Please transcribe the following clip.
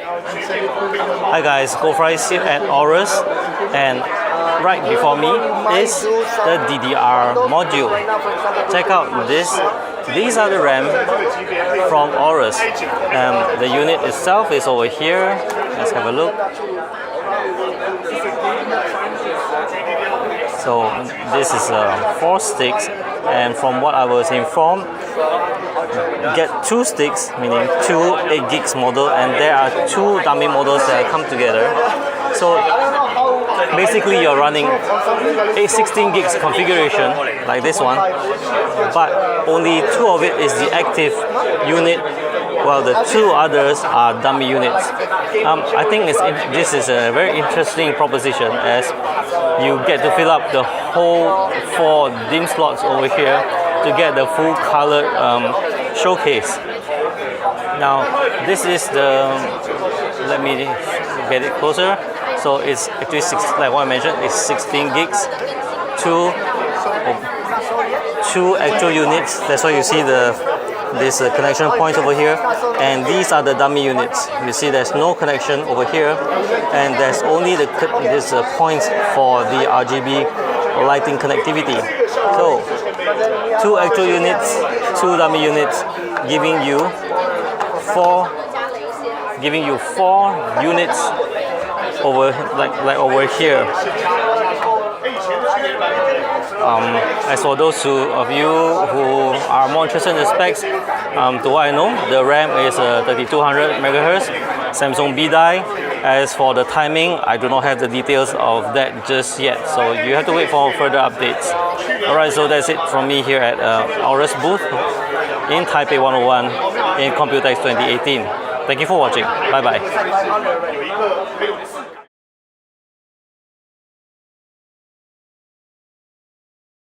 Hi guys, goldfries here at AORUS, and right before me is the DDR module. Check out this. These are the RAM from AORUS. The unit itself is over here. Let's have a look. So this is 4 sticks, and from what I was informed, get 2 sticks, meaning 2 8 gigs model, and there are 2 dummy models that come together. So basically you're running a 16 gigs configuration like this one, but only 2 of it is the active unit, while the 2 others are dummy units. I think this is a very interesting proposition, as you get to fill up the whole 4 DIMM slots over here to get the full colored showcase. Now this is the, let me get it closer. So it's actually like what I mentioned, it's 16 gigs, 2 actual units. That's why you see this connection points over here, and these are the dummy units. You see there's no connection over here, and there's only this points for the RGB lighting connectivity. So 2 actual units, 2 dummy units, giving you 4 units over like over here. As for those of you who are more interested in the specs, to what I know, the RAM is 3200 MHz, Samsung B die. As for the timing, I do not have the details of that just yet, so you have to wait for further updates. Alright, so that's it from me here at AORUS booth in Taipei 101 in Computex 2018. Thank you for watching. Bye bye.